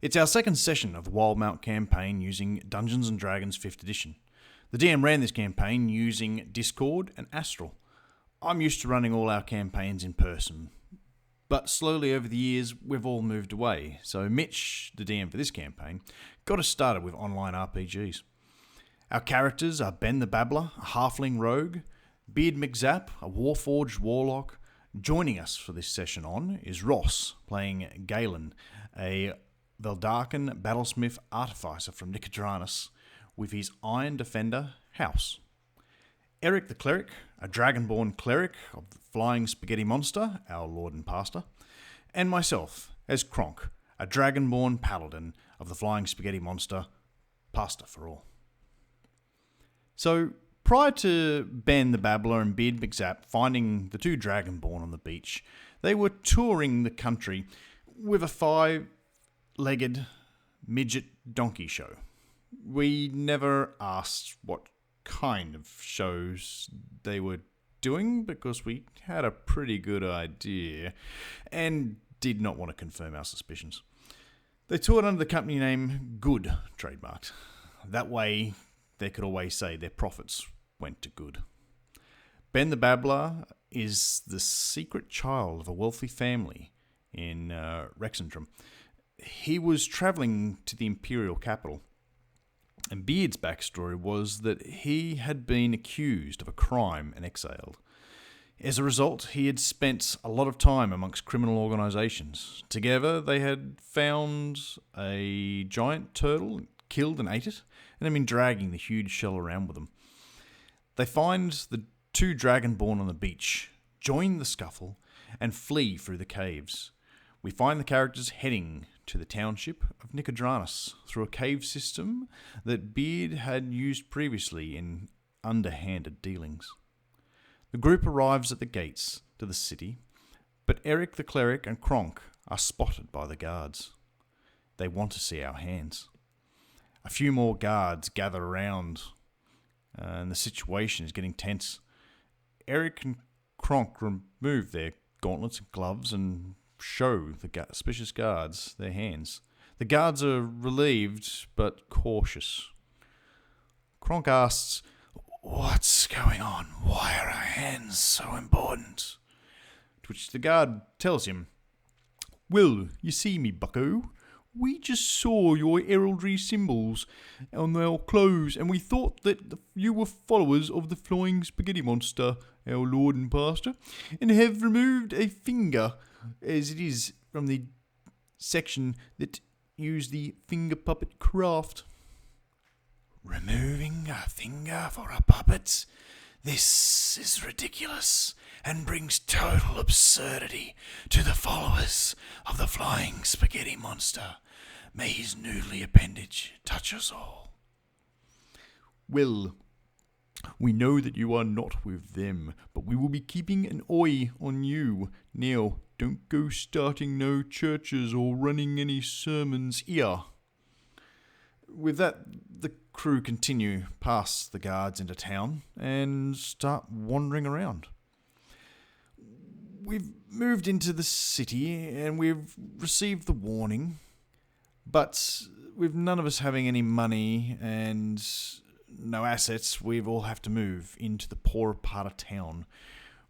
It's our second session of the Wildemount Campaign using Dungeons&Dragons 5th edition. The DM ran this campaign using Discord and Astral. I'm used to running all our campaigns in person, but slowly over the years we've all moved away, so Mitch, the DM for this campaign, got us started with online RPGs. Our characters are Ben the Babbler, a halfling rogue, Beard McZap, a warforged warlock. Joining us for this session on is Ross, playing Galin, a vedalken battlesmith artificer from Nicodranas, with his iron defender, House. Eric the Cleric, a dragonborn cleric of the flying spaghetti monster, our lord and pastor, and myself as Kronk, a dragonborn paladin of the flying spaghetti monster, pastor for all. So, prior to Ben the Babbler and Beard McZap finding the two dragonborn on the beach, they were touring the country with a 5-legged midget donkey show. We never asked what kind of shows they were doing because we had a pretty good idea and did not want to confirm our suspicions. They toured under the company name Good, trademarked. That way they could always say their profits went to good. Ben the Babbler is the secret child of a wealthy family in Rexentrum. He was travelling to the imperial capital, and Beard's backstory was that he had been accused of a crime and exiled. As a result, he had spent a lot of time amongst criminal organisations. Together, they had found a giant turtle, killed and ate it, and had been dragging the huge shell around with them. They find the two dragonborn on the beach, join the scuffle, and flee through the caves. We find the characters heading to the township of Nicodranas through a cave system that Beard had used previously in underhanded dealings. The group arrives at the gates to the city, but Eric the Cleric and Kronk are spotted by the guards. They want to see our hands. A few more guards gather around, and the situation is getting tense. Eric and Kronk remove their gauntlets and gloves and show the suspicious guards their hands. The guards are relieved but cautious. Kronk asks, "What's going on? Why are our hands so important?" To which the guard tells him, "Well, you see me, bucko. We just saw your heraldry symbols on our clothes, and we thought that you were followers of the flying spaghetti monster, our lord and pastor, and have removed a finger, as it is, from the section that use the finger puppet craft." "Removing a finger for a puppet? This is ridiculous and brings total absurdity to the followers of the flying spaghetti monster. May his noodly appendage touch us all." "Well, we know that you are not with them, but we will be keeping an eye on you. Now, don't go starting no churches or running any sermons here." With that, the crew continue past the guards into town and start wandering around. We've moved into the city and we've received the warning, but with none of us having any money and no assets, we've all have to move into the poorer part of town.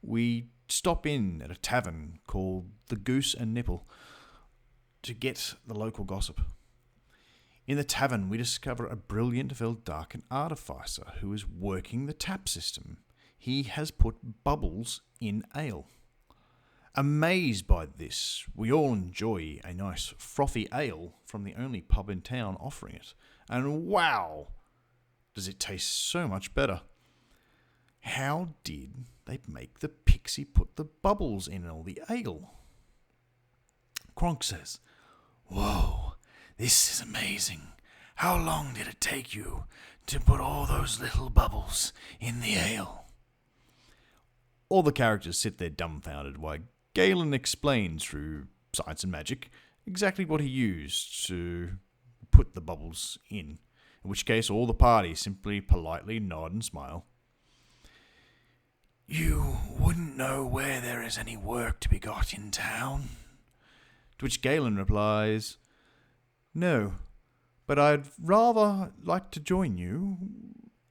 We stop in at a tavern called the Goose and Nipple to get the local gossip. In the tavern, we discover a brilliant vedalken artificer who is working the tap system. He has put bubbles in ale. Amazed by this, we all enjoy a nice frothy ale from the only pub in town offering it. And wow, does it taste so much better. How did they make the pixie put the bubbles in all the ale? Kronk says, "Whoa, this is amazing. How long did it take you to put all those little bubbles in the ale?" All the characters sit there dumbfounded while Galin explains through science and magic exactly what he used to put the bubbles in which case all the party simply politely nod and smile. "You wouldn't know where there is any work to be got in town?" To which Galin replies, No, but I'd rather like to join you.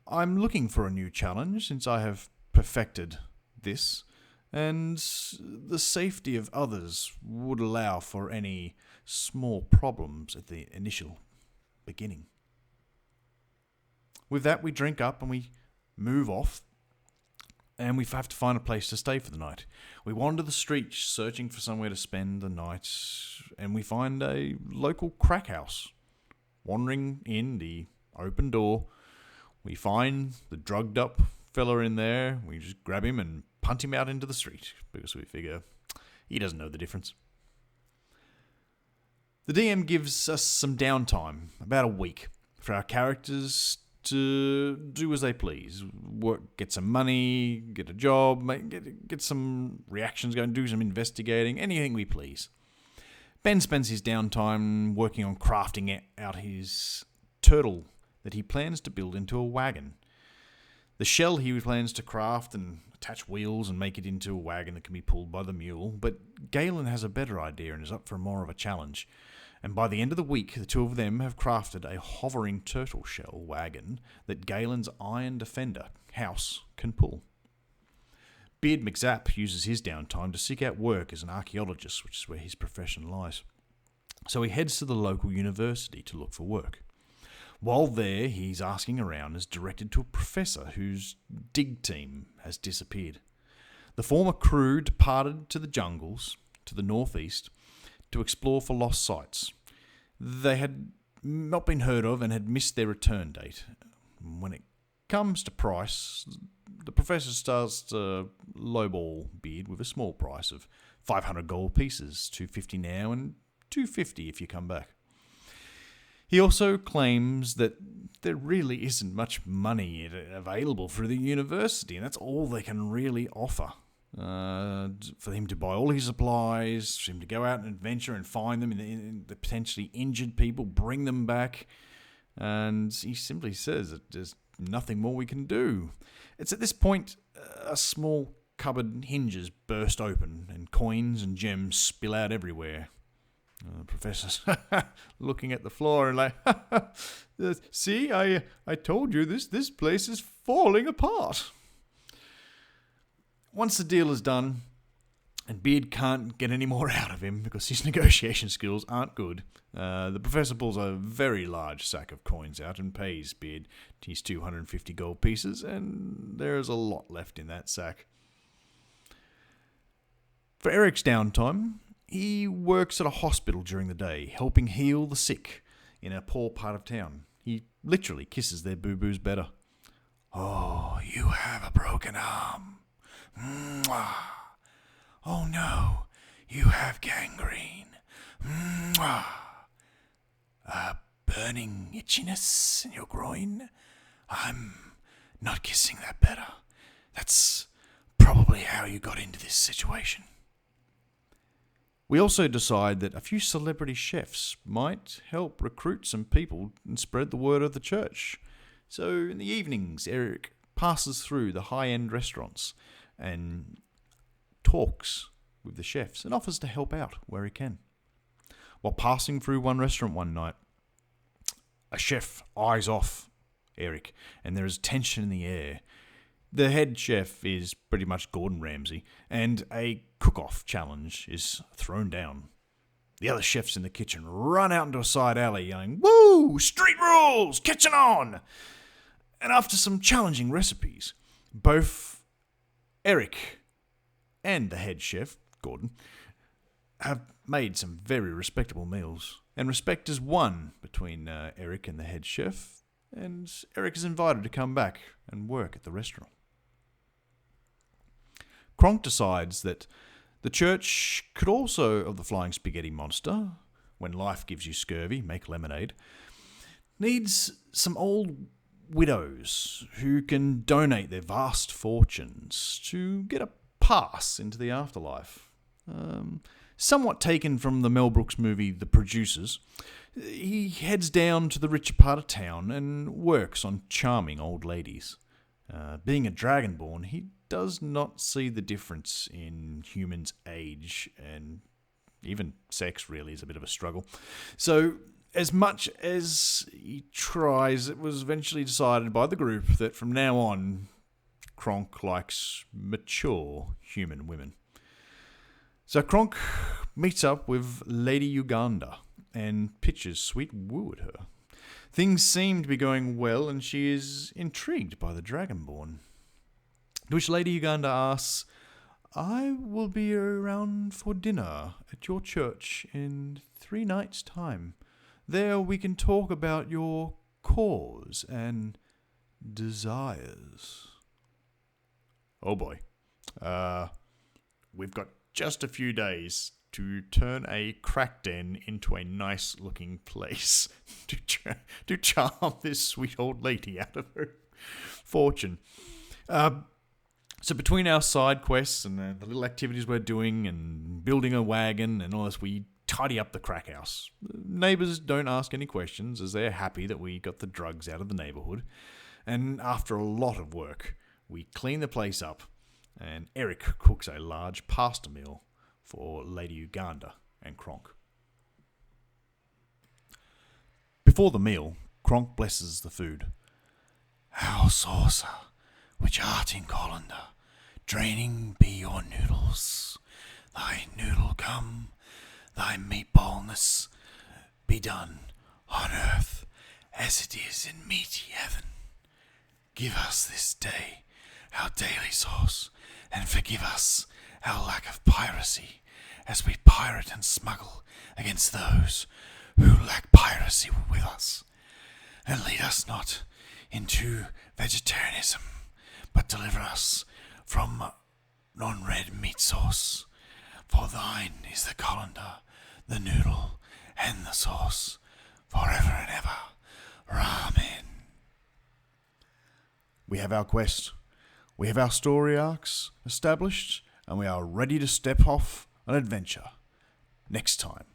I'm looking for a new challenge since I have perfected this, and the safety of others would allow for any small problems at the initial beginning. With that, we drink up and we move off, and we have to find a place to stay for the night. We wander the streets searching for somewhere to spend the night, and we find a local crack house. Wandering in the open door, we find the drugged up fella in there. We just grab him and punt him out into the street because we figure he doesn't know the difference. The DM gives us some downtime, about a week, for our characters to do as they please. Work, get some money, get a job, get some reactions going, do some investigating, anything we please. Ben spends his downtime working on crafting out his turtle that he plans to build into a wagon. The shell he plans to craft and attach wheels and make it into a wagon that can be pulled by the mule, but Galin has a better idea and is up for more of a challenge. And by the end of the week, the two of them have crafted a hovering turtle shell wagon that Galen's Iron Defender house can pull. Beard McZap uses his downtime to seek out work as an archaeologist, which is where his profession lies. So he heads to the local university to look for work. While there, he's asking around and is directed to a professor whose dig team has disappeared. The former crew departed to the jungles to the northeast to explore for lost sites. They had not been heard of and had missed their return date. When it comes to price, the professor starts to lowball Beard with a small price of 500 gold pieces, 250 now and 250 if you come back. He also claims that there really isn't much money available through the university, and that's all they can really offer. For him to buy all his supplies, for him to go out and adventure and find them, in the potentially injured people, bring them back. And he simply says that there's nothing more we can do. It's at this point a small cupboard hinges burst open and coins and gems spill out everywhere. The professor's looking at the floor and like, see, I told you this place is falling apart. Once the deal is done, and Beard can't get any more out of him because his negotiation skills aren't good, the professor pulls a very large sack of coins out and pays Beard his 250 gold pieces, and there's a lot left in that sack. For Eric's downtime, he works at a hospital during the day, helping heal the sick in a poor part of town. He literally kisses their boo-boos better. Oh, you have a broken arm. Mwah. Oh no, you have gangrene. Mwah. A burning itchiness in your groin. I'm not kissing that better. That's probably how you got into this situation. We also decide that a few celebrity chefs might help recruit some people and spread the word of the church. So in the evenings, Eric passes through the high-end restaurants and talks with the chefs and offers to help out where he can. While passing through one restaurant one night, a chef eyes off Eric and there is tension in the air. The head chef is pretty much Gordon Ramsay, and a cook-off challenge is thrown down. The other chefs in the kitchen run out into a side alley yelling, "Woo! Street rules! Kitchen on!" And after some challenging recipes, both Eric and the head chef, Gordon, have made some very respectable meals. And respect is won between Eric and the head chef, and Eric is invited to come back and work at the restaurant. Kronk decides that the church could also, of the flying spaghetti monster, when life gives you scurvy, make lemonade, needs some old widows who can donate their vast fortunes to get a pass into the afterlife. Somewhat taken from the Mel Brooks movie The Producers, he heads down to the richer part of town and works on charming old ladies. Being a dragonborn, he does not see the difference in humans' age, and even sex really is a bit of a struggle. So as much as he tries, it was eventually decided by the group that from now on, Kronk likes mature human women. So Kronk meets up with Lady Uganda and pitches sweet woo at her. Things seem to be going well, and she is intrigued by the dragonborn. To which Lady Uganda asks, "I will be around for dinner at your church in 3 nights' time. There we can talk about your cause and desires." Oh boy. We've got just a few days to turn a crack den into a nice-looking place to charm this sweet old lady out of her fortune. So between our side quests and the little activities we're doing and building a wagon and all this, we tidy up the crack house. Neighbours don't ask any questions as they're happy that we got the drugs out of the neighbourhood. And after a lot of work, we clean the place up and Eric cooks a large pasta meal for Lady Uganda and Kronk. Before the meal, Kronk blesses the food. "Our saucer, which art in colander, draining be your noodles. Thy noodle come, thy meatballness be done on earth as it is in meaty heaven. Give us this day our daily sauce, and forgive us our lack of piracy, as we pirate and smuggle against those who lack piracy with us. And lead us not into vegetarianism, but deliver us from non-red meat sauce. For thine is the colander, the noodle, and the sauce, forever and ever. Amen." We have our quest. We have our story arcs established, and we are ready to step off an adventure next time